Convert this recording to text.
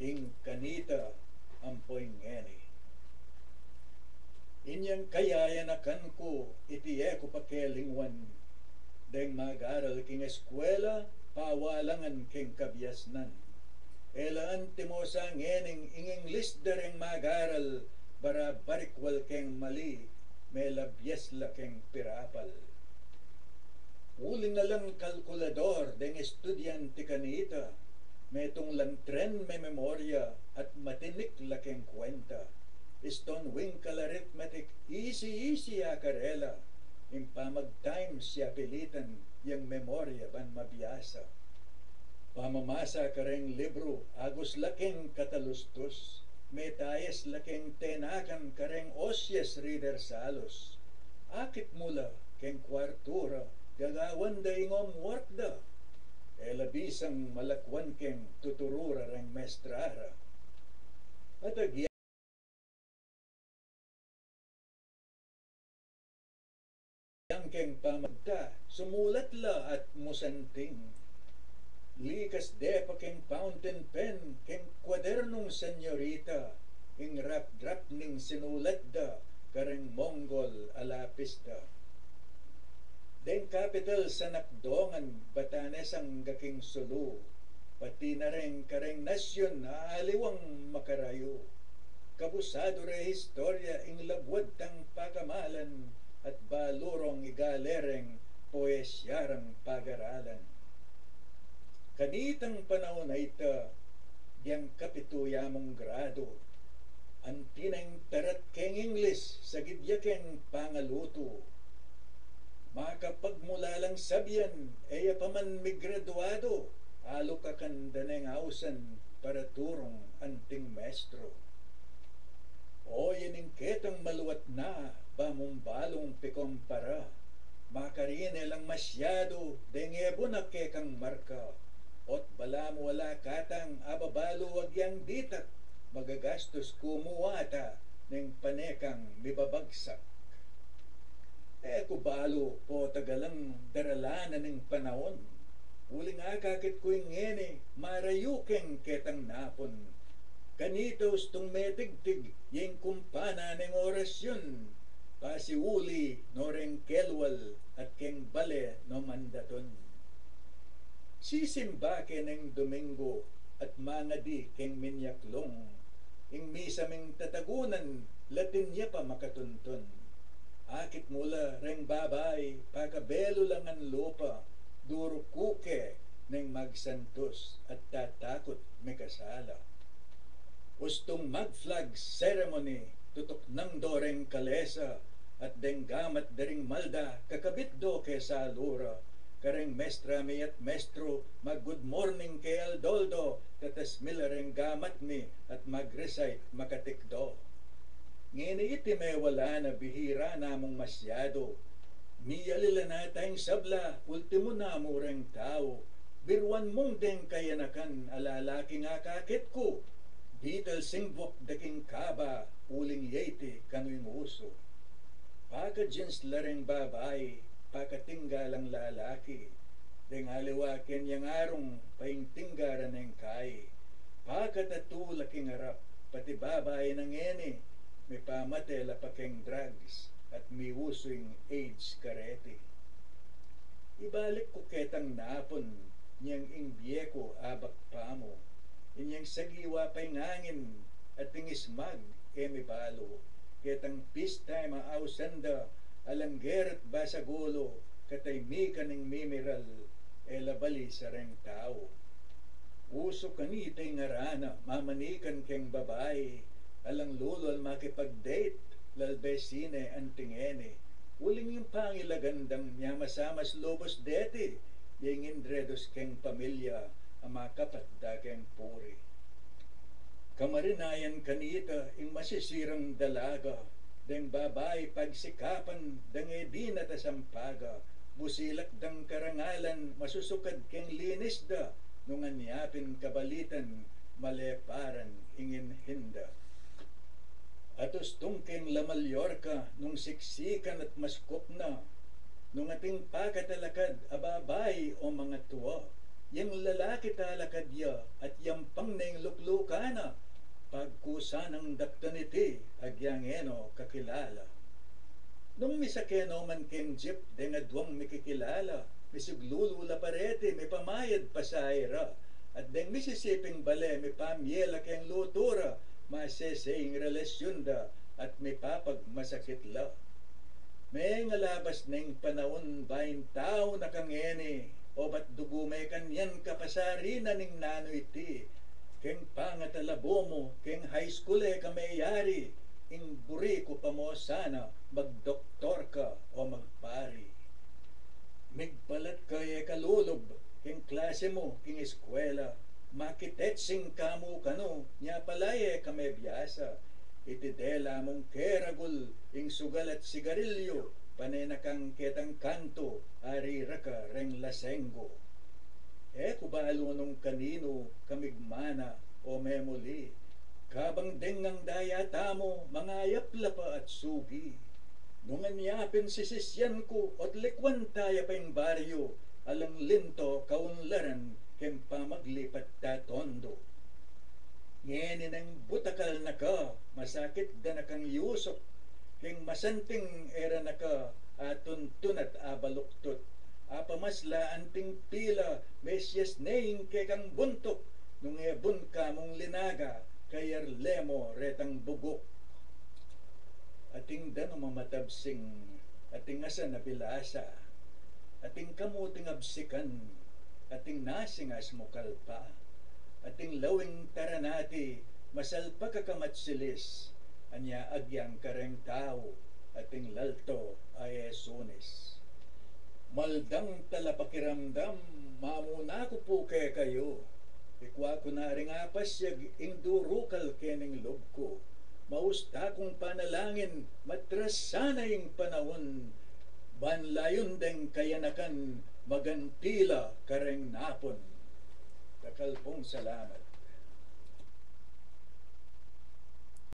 ding kanita ampoy ngeni. Inyang kayayanakan ko itiye ko pakelingwan deng mag-aral king eskwela pawalangan king kabyasnan. Elaan timo sa ngening ing English dareng mag-aral bara barikwal king mali may labyes la king pirapal. Uling na lang kalkulador deng estudyante kanita metong lang tren may memorya at matinik la king kwenta. Iston winkle arithmetic easy akarela impamag times siya pilitan yung memorya ban mabiyasa. Pamamasa kareng libro agos laking katalustos metayes laking tenakan kareng osyes reader salos. Akit mula keng kwartura gagawan da ingom work da. Elabisang malakwan keng tuturura reng mestrara. At agya yang keng pamagta, sumulat la at musanting. Likas de pa keng fountain pen, keng kwadernong senyorita, ing rap-drap ning sinulat da, kareng Mongol alapis da. Deng capital sa nakdongan, Batanes ang gaking sulu, pati na rin kareng nasyon aaliwang makarayo. Kabusado re historia ing labwad tang pakamalan, at balurong igalereng poesyarang pag-aralan. Kanitang panahon na ita, diyang kapituyamong grado, ang tinang tarat keng English sa gidyakeng pangaluto. Makapagmula lang sabyan, eya paman migraduado, alo kakandaneng ausan para turong anting maestro. O yaning ketang maluwat na, bamumbalong pikumpara, makarine lang masyado, dengebo na kekang marka, ot balam wala katang ababalo wagyang ditak, magagastos kumuwata, ng panekang mibabagsak. Kubalo po tagalang daralanan ng panahon, uling akakit ko'y ngene, marayukeng ketang napon, kanitos tung metigtig, yung kumpana ng orasyon, pasiuli no reng kelwal at keng bale no mandaton. Sisimbake ng Domingo at mga di keng minyaklong, ing misaming tatagunan latin niya pa makatuntun. Akit mula reng babay, pakabelo lang ang lupa, duro kuke ng magsantos at tatakot may kasala. Ustong mag-flag ceremony, tutok ng doreng kalesa, at denggamat daring malda, kakabit do ke sa lura, kareng mestra mi at mestro, mag-good morning kay Aldoldo, tatas milareng gamat mi, at mag-recite makatikdo. Ngini iti may wala na bihira namong masyado, miyalila na tayong sabla, ultimo na mureng tao, birwan mong deng kayanakan, alalaki nga kakit ko, Beetle singbok daking kaba, uling yeti kano'y uso. Paka-jins lareng babay, pakatinggalang lalaki, deng aliwakin yang arong paingtinggaran ng kay. Pakatatu-laking harap, pati babay ng ene, may pamatela pa keng drugs, at may usoing AIDS karete. Ibalik ko ketang napon, niyang imbyeko abak pamo, inyang sagiwa pa'y ngangin at tingismag emibalo, ketang peacetime ausanda alangger at basagulo, kataymikan ng mimiral elabali sa reng tao. Uso kanitay ngarana, mamanikan keng babae, alang lulol makipag-date, lalbesine antingene, uling yung pangilagandang niya masamas lobos dete, yung indredos keng pamilya, amakapat dagang puri. Kamarinayan kanita ing masisirang dalaga, deng babay pagsikapan deng edina tasampaga, busilak dang karangalan masusukad keng linis da, nung anyapin kabalitan maleparan ingin hinda. Atos tungkeng La Mallorca nung siksikan at maskop na, nung ating pakatalakad ababay o mga tuwa, Yang lalaki talakadya at yampang na yung luklukana, pagkusanang daktaniti agyang eno kakilala. Nung misakeno man king jeep de nga duwang mikikilala, misuglulu la parete, may pamayad pasayra, at deng misisiping bale, may pamyela keng lutura, maseseng relasyon da, at may papag masakit la. May ngalabas ning panahon bayin tao na kangeni, o ba't dugumay kanyan kapasari na ning nanoy ti, keng pangatalabo mo, keng high school kamayari, ing buri ko pa mo sana magdoktor ka o magpari. Migbalat ka kalulog, king klase mo, king eskwela, makitetsing kamo kano, niya palaye kame biyasa, itidela mong keragul, ing sugal at sigarilyo, panenakang ketang kanto, arira ka reng lasenggo. Kubalo nung kanino, kamigmana o memuli, kabang dengang daya tamo, mangayap lapa at sugi. Nung anyapin si sisyan ko, at likwan taya pa yung baryo, alang linto kaunlaran, kem pamaglipat tatondo. Ngeni ng butakal na ka, masakit da na kang yusok, keng masanting era na ka, atuntun at abaluktot, apamasla anting pila, mesyas neing kekang buntok, nung ebon ka mong linaga, kayar lemo retang bugok. Ating dano mamatabsing, ating asa na bilasa, ating kamuting absikan, ating nasingas mo kalpa, ating lawing taranati, masalpa kakamatsilis, anya agyang kareng tao, ating lalto ay esunis. Maldang talapakiramdam, mamuna ko po kaya kayo, ikwa ko na rin apas yag ingdurukal kening lob ko, mausta kong panalangin, matras sana yung panahon, banlayon deng kayanakan, magantila kareng napon. Takalpong salamat.